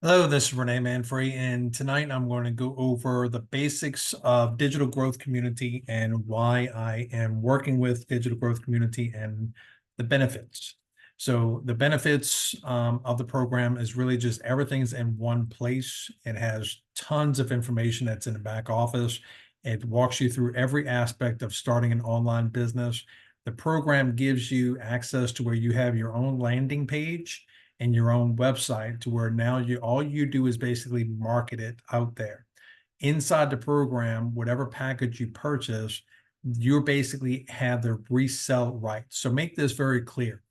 Hello, this is Renee Manfrey, and tonight I'm going to go over the basics of digital growth community and why I am working with digital growth community and the benefits. So the benefits of the program is really just everything's in one place. It has tons of information that's in the back office. It walks you through every aspect of starting an online business. The program gives you access to where you have your own landing page and your own website to where now you all you do is basically market it out there. Inside the program, whatever package you purchase, you basically have the resell rights. So make this very clear.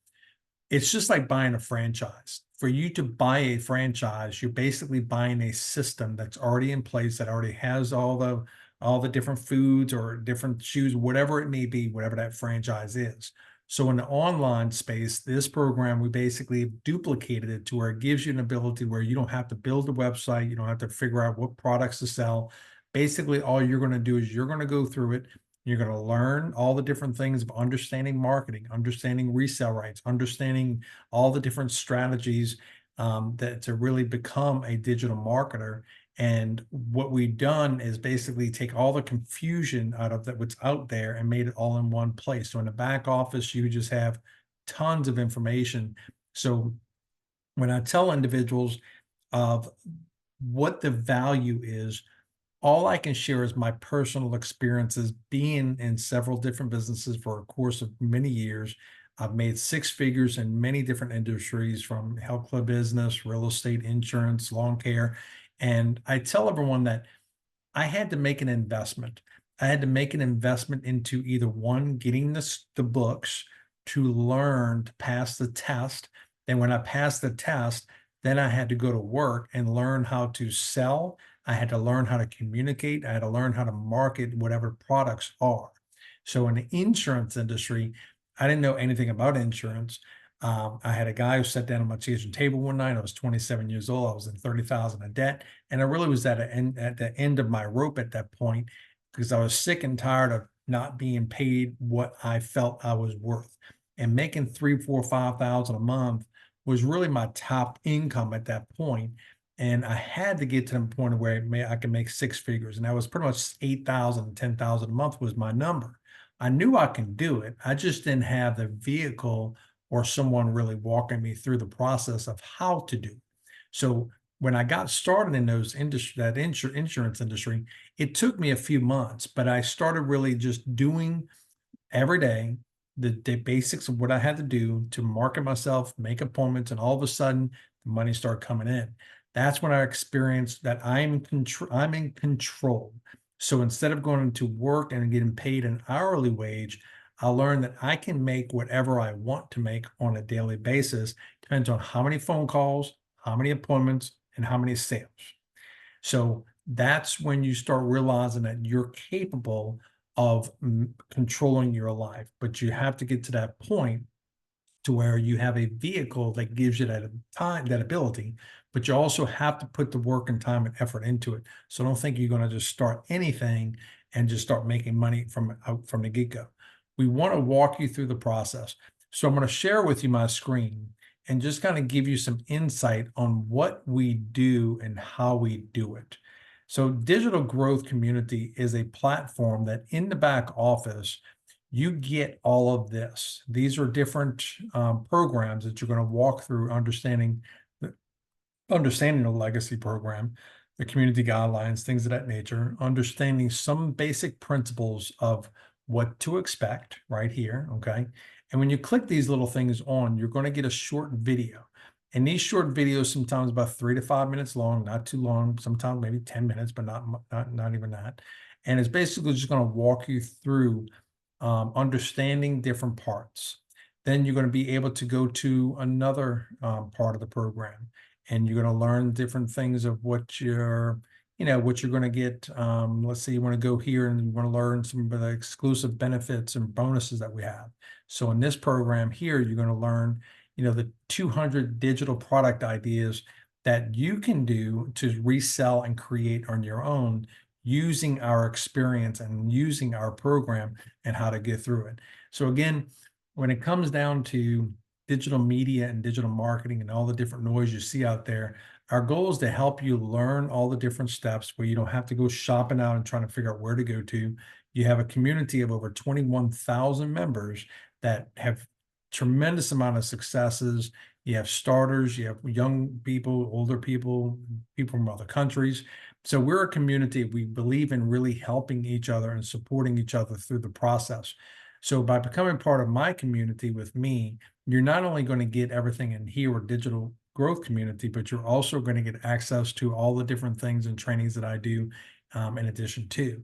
It's just like buying a franchise. For you to buy a franchise, you're basically buying a system that's already in place that already has all the different foods or different shoes, whatever it may be, whatever that franchise is. So in the online space, this program, we basically duplicated it to where it gives you an ability where you don't have to build a website, you don't have to figure out what products to sell. Basically, all you're going to do is you're going to go through it, you're going to learn all the different things of understanding marketing, understanding resale rights, understanding all the different strategies that to really become a digital marketer. And what we've done is basically take all the confusion out of that what's out there and made it all in one place. So in the back office, you just have tons of information. So when I tell individuals of what the value is, all I can share is my personal experiences being in several different businesses for a course of many years. I've made six figures in many different industries from health club business, real estate, insurance, lawn care. And I tell everyone that I had to make an investment. I had to make an investment into either one, getting the books to learn to pass the test. Then when I passed the test, then I had to go to work and learn how to sell. I had to learn how to communicate. I had to learn how to market whatever products are. So in the insurance industry, I didn't know anything about insurance. I had a guy who sat down on my kitchen table one night. I was 27 years old. I was in 30,000 in debt. And I really was at the end of my rope at that point because I was sick and tired of not being paid what I felt I was worth. And making 3, 4, 5,000 a month was really my top income at that point. And I had to get to the point where I could make six figures. And that was pretty much 8,000, 10,000 a month was my number. I knew I can do it. I just didn't have the vehicle or someone really walking me through the process of how to do it. So when I got started in those industry, insurance industry, it took me a few months, but I started really just doing every day the basics of what I had to do to market myself, make appointments, and all of a sudden the money started coming in. That's when I experienced that I'm in control. So instead of going to work and getting paid an hourly wage, I learned that I can make whatever I want to make on a daily basis. Depends on how many phone calls, how many appointments, and how many sales. So that's when you start realizing that you're capable of controlling your life, but you have to get to that point to where you have a vehicle that gives you that time, that ability, but you also have to put the work and time and effort into it. So don't think you're going to just start anything and just start making money from out from the get-go. We want to walk you through the process. So I'm going to share with you my screen and just kind of give you some insight on what we do and how we do it. So digital growth community is a platform that in the back office you get all of this. These are different programs that you're going to walk through understanding the legacy program, the community guidelines, things of that nature, understanding some basic principles of what to expect right here. Okay. And when you click these little things on, you're going to get a short video. And these short videos sometimes about 3 to 5 minutes long, not too long, sometimes maybe 10 minutes, but not even that. And it's basically just going to walk you through understanding different parts. Then you're going to be able to go to another part of the program, and you're going to learn different things of what you're going to get. Let's say you want to go here and you want to learn some of the exclusive benefits and bonuses that we have. So in this program here, you're going to learn, the 200 digital product ideas that you can do to resell and create on your own using our experience and using our program and how to get through it. So again, when it comes down to digital media and digital marketing and all the different noise you see out there, our goal is to help you learn all the different steps where you don't have to go shopping out and trying to figure out where to go to. You have a community of over 21,000 members that have tremendous amount of successes. You have starters, you have young people, older people, people from other countries. So we're a community. We believe in really helping each other and supporting each other through the process. So by becoming part of my community with me, you're not only going to get everything in here with digital growth community, but you're also going to get access to all the different things and trainings that I do in addition to.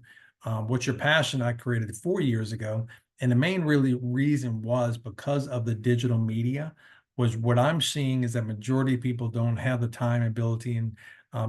What's Your Passion I created 4 years ago. And the main really reason was because of the digital media was what I'm seeing is that majority of people don't have the time, ability, and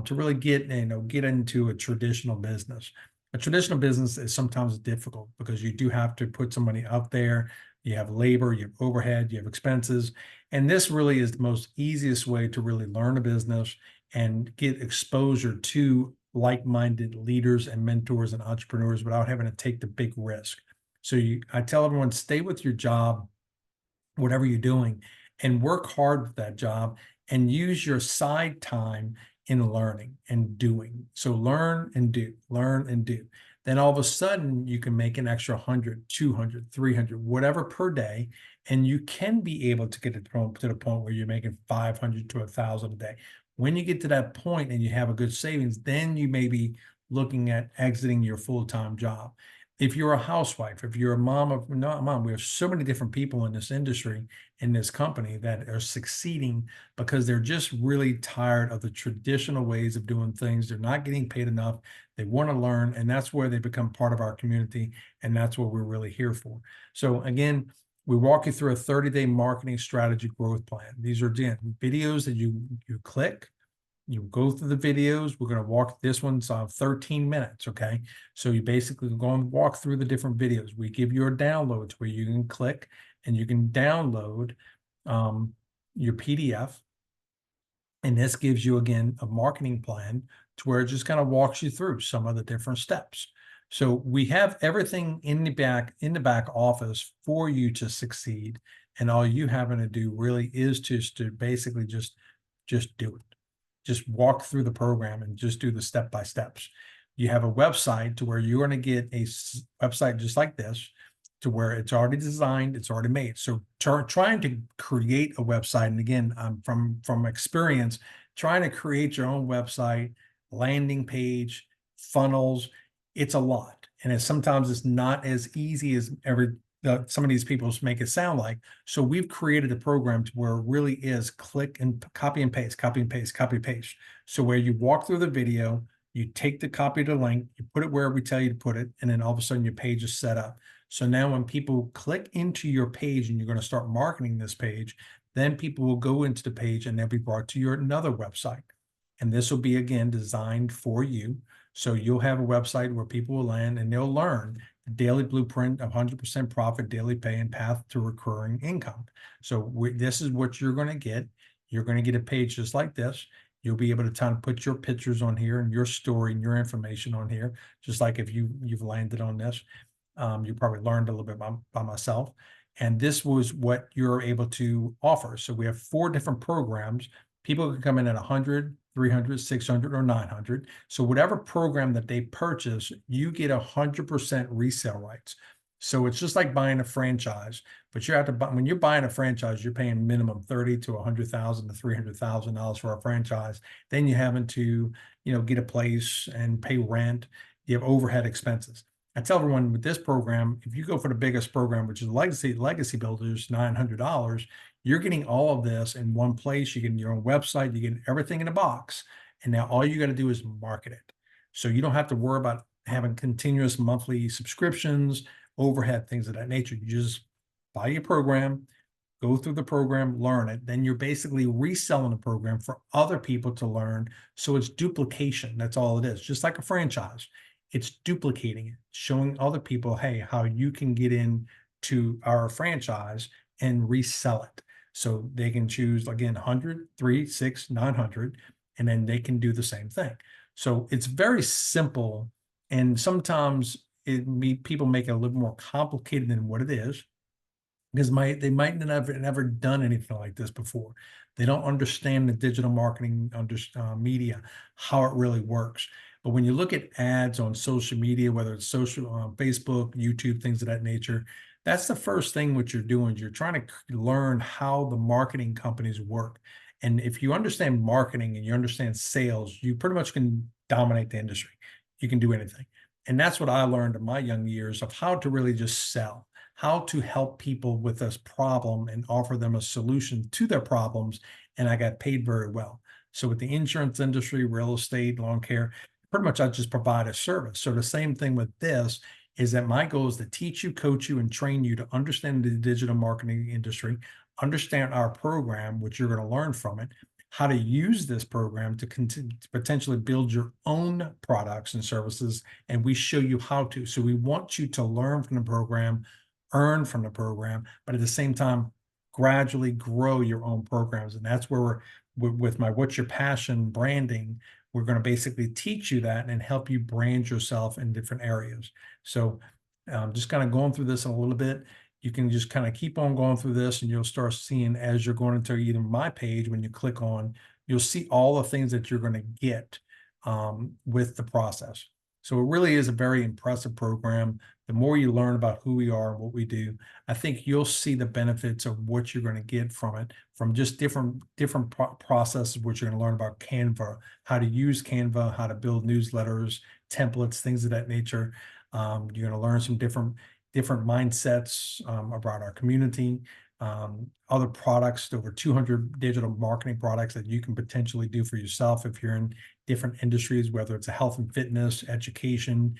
to really get into a traditional business. A traditional business is sometimes difficult because you do have to put some money out there. You have labor, you have overhead, you have expenses. And this really is the most easiest way to really learn a business and get exposure to like-minded leaders and mentors and entrepreneurs without having to take the big risk. So I tell everyone, stay with your job, whatever you're doing, and work hard with that job and use your side time in learning and doing. So learn and do, learn and do. Then all of a sudden you can make an extra 100, 200, 300, whatever per day. And you can be able to get to the point where you're making 500 to 1,000 a day. When you get to that point and you have a good savings, then you may be looking at exiting your full-time job. If you're a housewife, if you're a mom of not a mom, we have so many different people in this industry, in this company that are succeeding because they're just really tired of the traditional ways of doing things. They're not getting paid enough. They want to learn, and that's where they become part of our community, and that's what we're really here for. So again, we walk you through a 30-day marketing strategy growth plan. These are, again, videos that you click, you go through the videos. We're going to walk this one's 13 minutes. Okay. So you basically go and walk through the different videos. We give you a downloads where you can click and you can download your PDF. And this gives you, again, a marketing plan to where it just kind of walks you through some of the different steps. So we have everything in the back office for you to succeed. And all you having to do really is just to basically just do it. Just walk through the program and just do the step by steps. You have a website to where you're going to get a website just like this, to where it's already designed, it's already made. So trying to create a website, and again, from experience, trying to create your own website, landing page, funnels, it's a lot, and sometimes it's not as easy as some of these people make it sound like. So we've created a program to where it really is click and copy and paste, copy and paste, copy and paste. So where you walk through the video, you take the copy to the link, you put it where we tell you to put it, and then all of a sudden your page is set up. So now when people click into your page and you're going to start marketing this page, then people will go into the page and they'll be brought to your another website. And this will be, again, designed for you. So you'll have a website where people will land and they'll learn the daily blueprint of 100% profit, daily pay, and path to recurring income. So this is what you're going to get. You're going to get a page just like this. You'll be able to kind of put your pictures on here and your story and your information on here, just like if you've landed on this. You probably learned a little bit by myself. And this was what you're able to offer. So we have 4 different programs. People can come in at 100, 300, 600, or 900. So whatever program that they purchase, you get 100% resale rights. So it's just like buying a franchise, but you have to buy, when you're buying a franchise, you're paying minimum 30 to 100,000 to $300,000 for a franchise. Then you're having to, get a place and pay rent. You have overhead expenses. I tell everyone with this program, if you go for the biggest program, which is Legacy Builders, $900, you're getting all of this in one place. You get your own website, you get everything in a box. And now all you got to do is market it. So you don't have to worry about having continuous monthly subscriptions, overhead, things of that nature. You just buy your program, go through the program, learn it. Then you're basically reselling the program for other people to learn. So it's duplication. That's all it is, just like a franchise. It's duplicating it, showing other people, hey, how you can get into our franchise and resell it. So they can choose, again, 100, 3, 6, 900, and then they can do the same thing. So it's very simple. And sometimes people make it a little more complicated than what it is. because they might never done anything like this before. They don't understand the digital marketing media, how it really works. But when you look at ads on social media, whether it's social Facebook, YouTube, things of that nature, that's the first thing what you're doing. You're trying to learn how the marketing companies work. And if you understand marketing and you understand sales, you pretty much can dominate the industry. You can do anything. And that's what I learned in my young years of how to really just sell, how to help people with this problem and offer them a solution to their problems. And I got paid very well. So with the insurance industry, real estate, lawn care, pretty much I just provide a service. So the same thing with this is that my goal is to teach you, coach you, and train you to understand the digital marketing industry, understand our program, which you're going to learn from it, how to use this program to continue to potentially build your own products and services. And we show you how to. So we want you to learn from the program, earn from the program, but at the same time, gradually grow your own programs. And that's where with my What's Your Passion branding, we're going to basically teach you that and help you brand yourself in different areas. So just kind of going through this a little bit. You can just kind of keep on going through this and you'll start seeing as you're going into either my page, when you click on, you'll see all the things that you're going to get with the process. So it really is a very impressive program. The more you learn about who we are and what we do, I think you'll see the benefits of what you're going to get from it, from just different processes, which you're going to learn about Canva, how to use Canva, how to build newsletters, templates, things of that nature. You're going to learn some different mindsets about our community, other products, over 200 digital marketing products that you can potentially do for yourself if you're in different industries, whether it's a health and fitness, education,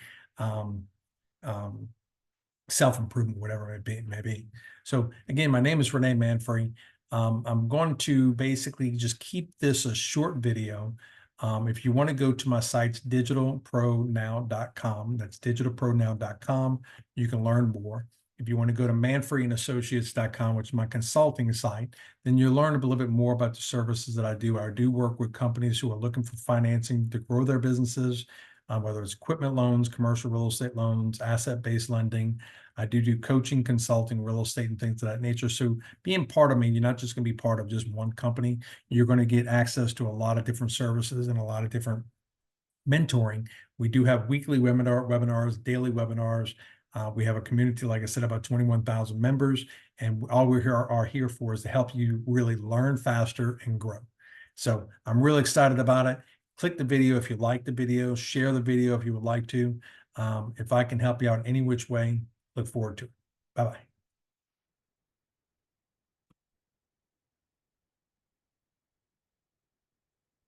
self-improvement, whatever it may be. So again, my name is Renee Manfrey. I'm going to basically just keep this a short video. If you want to go to my site, digitalpronow.com, that's digitalpronow.com, you can learn more. If you want to go to manfreyandassociates.com, which is my consulting site, then you'll learn a little bit more about the services that I do. I do work with companies who are looking for financing to grow their businesses, whether it's equipment loans, commercial real estate loans, asset-based lending. I do coaching, consulting, real estate, and things of that nature. So being part of me, you're not just going to be part of just one company. You're going to get access to a lot of different services and a lot of different mentoring. We do have weekly webinars, daily webinars. We have a community, like I said, about 21,000 members, and all we are here for is to help you really learn faster and grow. So I'm really excited about it. Click the video if you like the video, share the video if you would like to. If I can help you out any which way, look forward to it. Bye-bye.